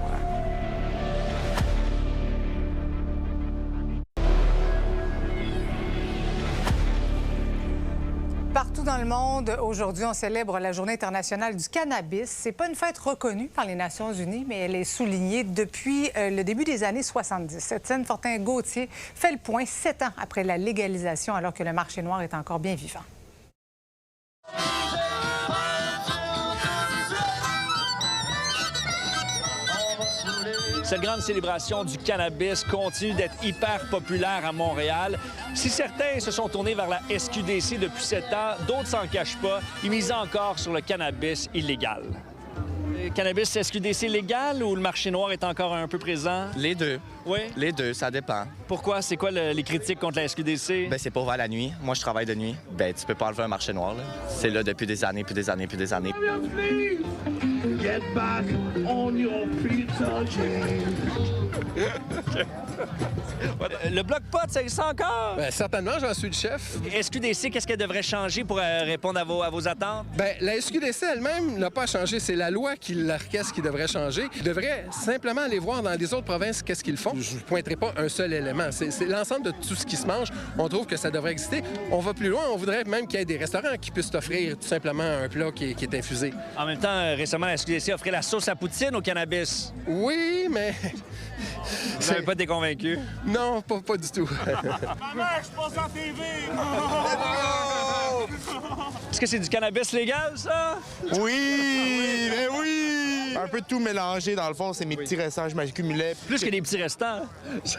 Partout dans le monde, aujourd'hui, on célèbre la Journée internationale du cannabis. C'est pas une fête reconnue par les Nations unies, mais elle est soulignée depuis le début des années 70. Étienne Fortin-Gauthier fait le point 7 ans après la légalisation, alors que le marché noir est encore bien vivant. Cette grande célébration du cannabis continue d'être hyper populaire à Montréal. Si certains se sont tournés vers la SQDC depuis 7 ans, d'autres s'en cachent pas. Ils misent encore sur le cannabis illégal. cannabis SQDC légal ou le marché noir est encore un peu présent? Les deux. Oui? Les deux, ça dépend. Pourquoi? C'est quoi les critiques contre la SQDC? Ben, c'est pour ouvert la nuit. Moi, je travaille de nuit. Ben, tu peux pas enlever un marché noir, là. C'est là depuis des années, puis des années, puis des années. Get back on your feet again. Le bloc pot, ça existe encore? Bien, certainement, j'en suis le chef. SQDC, qu'est-ce qu'elle devrait changer pour répondre à vos attentes? Bien, la SQDC elle-même n'a pas changé. C'est la loi qui l'orchestre qui devrait changer. Il devrait simplement aller voir dans les autres provinces qu'est-ce qu'ils font. Je ne pointerai pas un seul élément. C'est l'ensemble de tout ce qui se mange. On trouve que ça devrait exister. On va plus loin. On voudrait même qu'il y ait des restaurants qui puissent offrir tout simplement un plat qui est infusé. En même temps, récemment, la SQDC offrait la sauce à poutine au cannabis. Oui, mais... Vous n'avez pas été convaincu? Non, pas du tout. Ma mère, je passe en TV! Est-ce que c'est du cannabis légal, ça? Oui! Mais oui! Un peu de tout mélangé, dans le fond, c'est mes petits restants, je m'accumulais. Plus que des petits restants?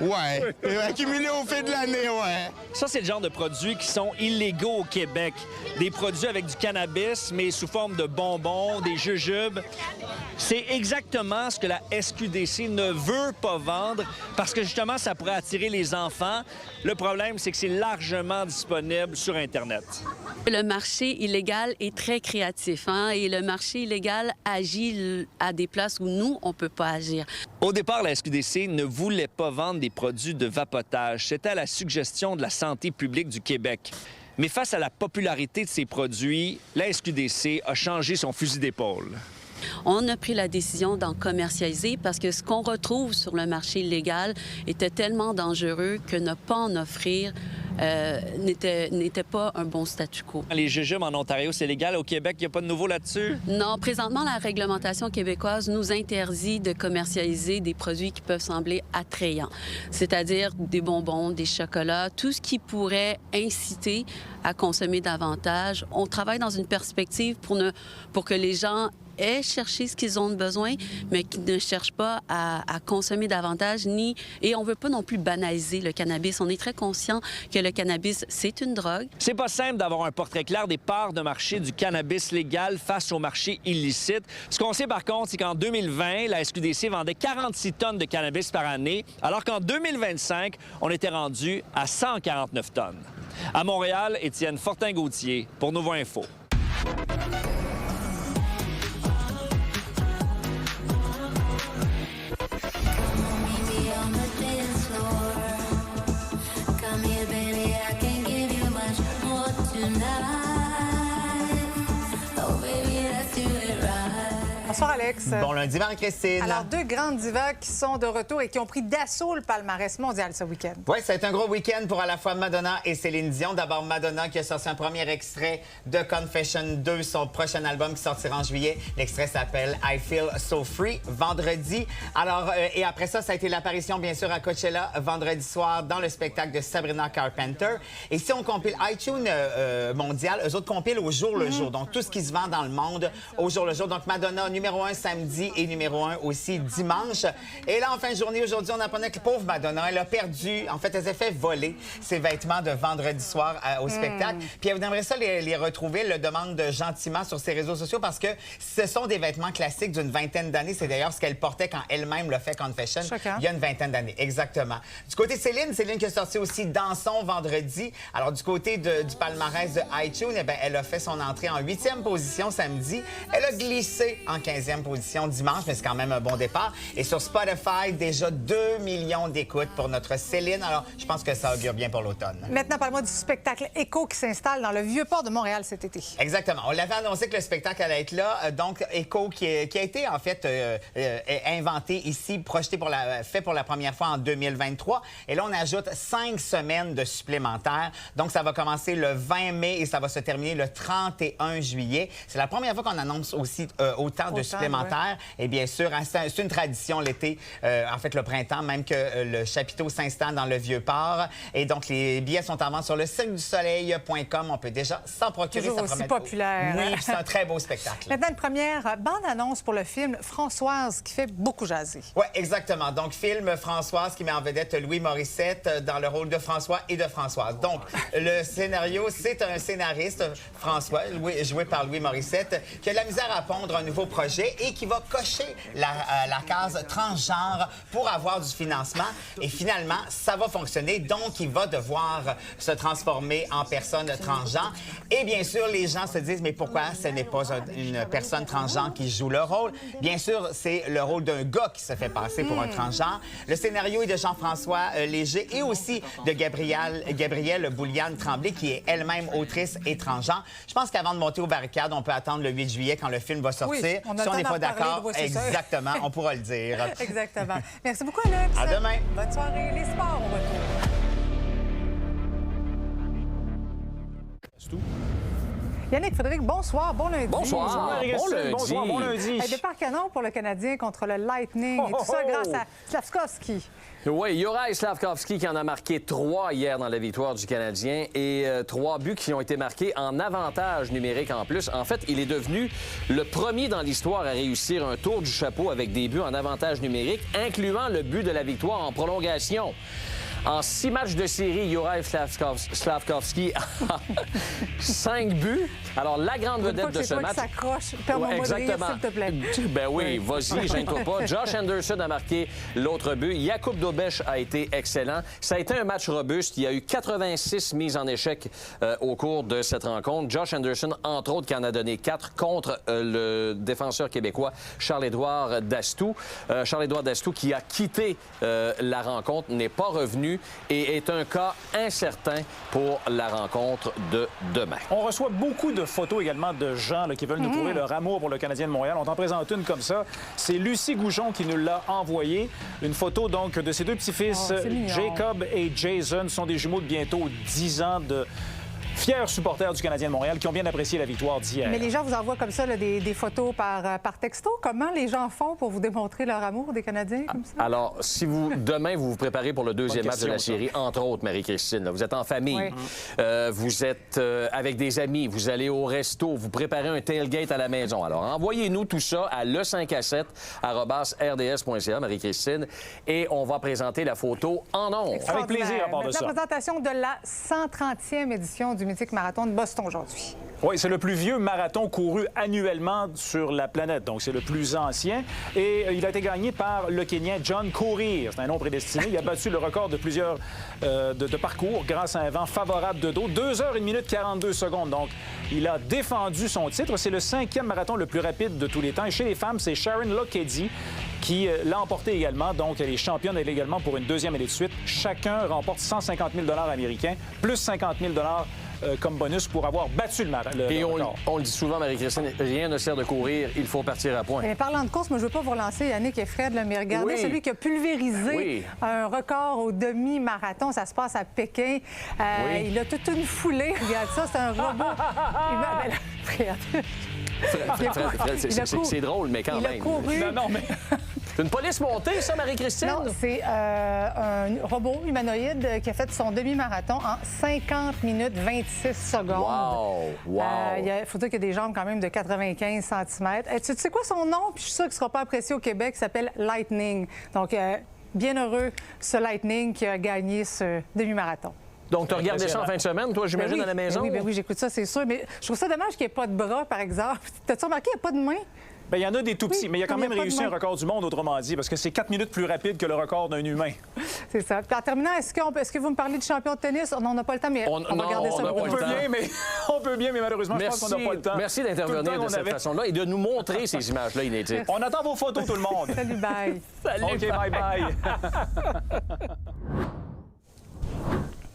Ouais. Accumulés au fil de l'année, ouais. Ça, c'est le genre de produits qui sont illégaux au Québec. Des produits avec du cannabis, mais sous forme de bonbons, des jujubes. C'est exactement ce que la SQDC ne veut pas vendre parce que, justement, ça pourrait attirer les enfants. Le problème, c'est que c'est largement disponible sur Internet. Le marché illégal est très créatif, hein, et le marché illégal agit à des places où nous, on ne peut pas agir. Au départ, la SQDC ne voulait pas vendre des produits de vapotage. C'était à la suggestion de la santé publique du Québec. Mais face à la popularité de ces produits, la SQDC a changé son fusil d'épaule. On a pris la décision d'en commercialiser parce que ce qu'on retrouve sur le marché illégal était tellement dangereux que ne pas en offrir n'était pas un bon statu quo. Les jujubes en Ontario, c'est légal. Au Québec, il n'y a pas de nouveau là-dessus? Non, présentement, la réglementation québécoise nous interdit de commercialiser des produits qui peuvent sembler attrayants, c'est-à-dire des bonbons, des chocolats, tout ce qui pourrait inciter à consommer davantage. On travaille dans une perspective pour que les gens aient cherché ce qu'ils ont besoin, mais qui ne cherchent pas à consommer davantage, et on ne veut pas non plus banaliser le cannabis. On est très conscient que le cannabis, c'est une drogue. C'est pas simple d'avoir un portrait clair des parts de marché du cannabis légal face au marché illicite. Ce qu'on sait par contre, c'est qu'en 2020, la SQDC vendait 46 tonnes de cannabis par année, alors qu'en 2025, on était rendu à 149 tonnes. À Montréal, Étienne Fortin-Gauthier pour Nouveau Info. Bonsoir, Alex. Bon lundi, Marie-Christine. Alors, deux grandes divas qui sont de retour et qui ont pris d'assaut le palmarès mondial ce week-end. Oui, ça a été un gros week-end pour à la fois Madonna et Céline Dion. D'abord, Madonna qui a sorti un premier extrait de Confession 2, son prochain album qui sortira en juillet. L'extrait s'appelle I Feel So Free, vendredi. Alors, et après ça, ça a été l'apparition, bien sûr, à Coachella, vendredi soir, dans le spectacle de Sabrina Carpenter. Et si on compile iTunes mondial, eux autres compilent au jour le jour. Donc, tout ce qui se vend dans le monde au jour le jour. Donc, Madonna, numéro 1 samedi et numéro 1 aussi dimanche. Et là, en fin de journée, aujourd'hui, on apprenait que la pauvre Madonna, elle a perdu, en fait, elle s'est fait voler ses vêtements de vendredi soir au spectacle. Puis elle aimerait ça les retrouver, elle le demande gentiment sur ses réseaux sociaux parce que ce sont des vêtements classiques d'une vingtaine d'années. C'est d'ailleurs ce qu'elle portait quand elle-même l'a fait Confession. Il y a une vingtaine d'années, exactement. Du côté de Céline qui a sorti aussi Dansons vendredi. Alors, du côté du palmarès de iTunes, eh bien, elle a fait son entrée en 8e position samedi. Elle a glissé en 15e position dimanche, mais c'est quand même un bon départ. Et sur Spotify, déjà 2 millions d'écoutes pour notre Céline. Alors, je pense que ça augure bien pour l'automne. Maintenant, parle-moi du spectacle Écho qui s'installe dans le Vieux-Port de Montréal cet été. Exactement. On l'avait annoncé que le spectacle allait être là. Donc, Écho qui a été, en fait, inventé ici, projeté fait pour la première fois en 2023. Et là, on ajoute 5 semaines de supplémentaires. Donc, ça va commencer le 20 mai et ça va se terminer le 31 juillet. C'est la première fois qu'on annonce aussi autant de supplémentaires. Ouais. Et bien sûr, c'est une tradition l'été, en fait le printemps, même que le chapiteau s'installe dans le Vieux-Port. Et donc, les billets sont en vente sur le cirquedusoleil.com. On peut déjà s'en procurer. Toujours aussi populaire. Oui, c'est un très beau spectacle. Maintenant, une première bande-annonce pour le film Françoise qui fait beaucoup jaser. Oui, exactement. Donc, film Françoise qui met en vedette Louis Morissette dans le rôle de François et de Françoise. Donc, le scénario, c'est un scénariste, François, joué par Louis Morissette, qui a de la misère à pondre un nouveau projet projet et qui va cocher la case transgenre pour avoir du financement. Et finalement, ça va fonctionner. Donc, il va devoir se transformer en personne transgenre. Et bien sûr, les gens se disent, mais pourquoi ce n'est pas une personne transgenre qui joue le rôle? Bien sûr, c'est le rôle d'un gars qui se fait passer pour un transgenre. Le scénario est de Jean-François Léger et aussi de Gabrielle Bouliane-Tremblay, qui est elle-même autrice et transgenre. Je pense qu'avant de monter aux barricades, on peut attendre le 8 juillet quand le film va sortir. Oui, si on n'est pas d'accord, exactement, on pourra le dire. Exactement. Merci beaucoup, Alex. À demain. Bonne soirée. Les sports, on retourne. C'est tout. Yannick, Frédéric, bonsoir, bon lundi. Bonsoir, bon lundi. Bonsoir, bon lundi. Départ canon pour le Canadien contre le Lightning et tout ça grâce à Slavkovski. Oui, Juraj Slavkovski qui en a marqué 3 hier dans la victoire du Canadien et 3 buts qui ont été marqués en avantage numérique en plus. En fait, il est devenu le premier dans l'histoire à réussir un tour du chapeau avec des buts en avantage numérique, incluant le but de la victoire en prolongation. En 6 matchs de série, Juraj Slavkovski a 5 buts. Alors, la grande vedette de ce match... Ça s'accroche. Permets-moi de rire, s'il te plaît. Ben oui, vas-y, gêne-toi pas. Josh Anderson a marqué l'autre but. Jakub Dobeš a été excellent. Ça a été un match robuste. Il y a eu 86 mises en échec au cours de cette rencontre. Josh Anderson, entre autres, qui en a donné 4 contre le défenseur québécois Charles-Édouard Dastou. Charles-Édouard Dastou, qui a quitté la rencontre, n'est pas revenu et est un cas incertain pour la rencontre de demain. On reçoit beaucoup de photos également de gens là, qui veulent nous prouver leur amour pour le Canadien de Montréal. On t'en présente une comme ça. C'est Lucie Goujon qui nous l'a envoyée. Une photo donc de ses 2 petits-fils, Jacob et Jason. Ce sont des jumeaux de bientôt 10 ans de... fiers supporters du Canadien de Montréal qui ont bien apprécié la victoire d'hier. Mais les gens vous envoient comme ça là, des photos par texto. Comment les gens font pour vous démontrer leur amour des Canadiens comme ça? Alors, si demain, vous vous préparez pour le deuxième match de la série, entre autres, Marie-Christine, là, vous êtes en famille, vous êtes avec des amis, vous allez au resto, vous préparez un tailgate à la maison. Alors, envoyez-nous tout ça à le5à7@rds.ca, Marie-Christine, et on va présenter la photo en ondes. Avec plaisir à part de ça. La présentation de la 130e édition du mythique marathon de Boston aujourd'hui. Oui, c'est le plus vieux marathon couru annuellement sur la planète, donc c'est le plus ancien. Et il a été gagné par le Kenyan John Korir. C'est un nom prédestiné. Il a battu le record de plusieurs de parcours grâce à un vent favorable de dos. 2 heures 1 minute 42 secondes. Donc, il a défendu son titre. C'est le 5e marathon le plus rapide de tous les temps. Et chez les femmes, c'est Sharon Lokedi qui l'a emporté également. Donc, elle est championne également pour une 2e année de suite. Chacun remporte 150 000 $ américains, plus 50 000 $ comme bonus pour avoir battu le record. Et on le dit souvent, Marie-Christine, rien ne sert de courir, il faut partir à point. Mais parlant de course, moi, je ne veux pas vous relancer, Yannick et Fred, là, mais regardez celui qui a pulvérisé un record au demi-marathon. Ça se passe à Pékin. Il a toute une foulée. Regarde ça, c'est un robot. C'est drôle, mais quand même. Il a couru... Non, mais... C'est une police montée, ça, Marie-Christine? Non, c'est un robot humanoïde qui a fait son demi-marathon en 50 minutes 26 secondes. Wow! Il faut dire qu'il y a des jambes quand même de 95 cm. Tu sais quoi son nom? Puis je suis sûre qu'il ne sera pas apprécié au Québec. Il s'appelle Lightning. Donc, bien heureux, ce Lightning qui a gagné ce demi-marathon. Donc, tu as regardé ça en fin de semaine, toi, j'imagine, à la maison? Oui, j'écoute ça, c'est sûr. Mais je trouve ça dommage qu'il n'y ait pas de bras, par exemple. T'as-tu remarqué qu'il n'y a pas de main? Bien, il y en a des tout petits, mais il a quand même réussi un record du monde, autrement dit, parce que c'est 4 minutes plus rapide que le record d'un humain. C'est ça. Puis en terminant, est-ce que vous me parlez de champion de tennis? On n'a pas le temps, mais on va garder ça. On peut bien, mais malheureusement, je pense qu'on n'a pas le temps. Merci d'intervenir de cette façon-là et de nous montrer ces images-là inédites. On attend vos photos, tout le monde. Salut, bye. Salut, OK, bye-bye.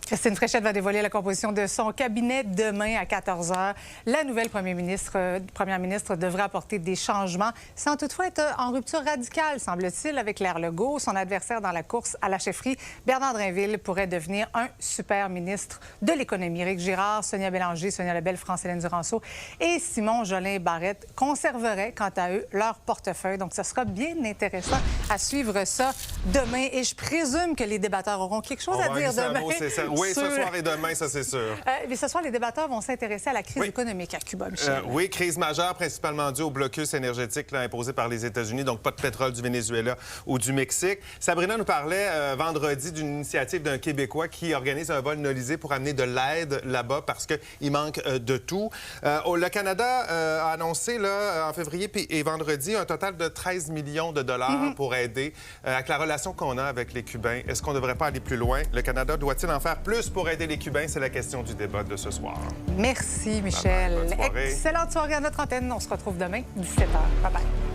Christine Fréchette va dévoiler la composition de son cabinet demain à 14 h. La nouvelle première ministre devrait apporter des changements sans toutefois être en rupture radicale, semble-t-il, avec Claire Legault. Son adversaire dans la course à la chefferie, Bernard Drinville, pourrait devenir un super ministre de l'économie. Éric Girard, Sonia Bélanger, Sonia Lebel, France-Hélène Duranceau et Simon Jolin-Barrette conserveraient, quant à eux, leur portefeuille. Donc, ce sera bien intéressant à suivre ça demain. Et je présume que les débatteurs auront quelque chose à dire demain. Oui, sûr. ce soir et demain, ça c'est sûr. Mais ce soir, les débatteurs vont s'intéresser à la crise économique à Cuba, Michel. Oui, crise majeure, principalement due au blocus énergétique là, imposé par les États-Unis, donc pas de pétrole du Venezuela ou du Mexique. Sabrina nous parlait vendredi d'une initiative d'un Québécois qui organise un vol nolisé pour amener de l'aide là-bas parce qu'il manque de tout. Le Canada a annoncé là, en février et vendredi un total de 13 millions de dollars pour aider avec la relation qu'on a avec les Cubains. Est-ce qu'on ne devrait pas aller plus loin? Le Canada doit-il en faire plus pour aider les Cubains? C'est la question du débat de ce soir. Merci, Michel. Bonne soirée. Excellente soirée à notre antenne. On se retrouve demain, 17h. Bye-bye.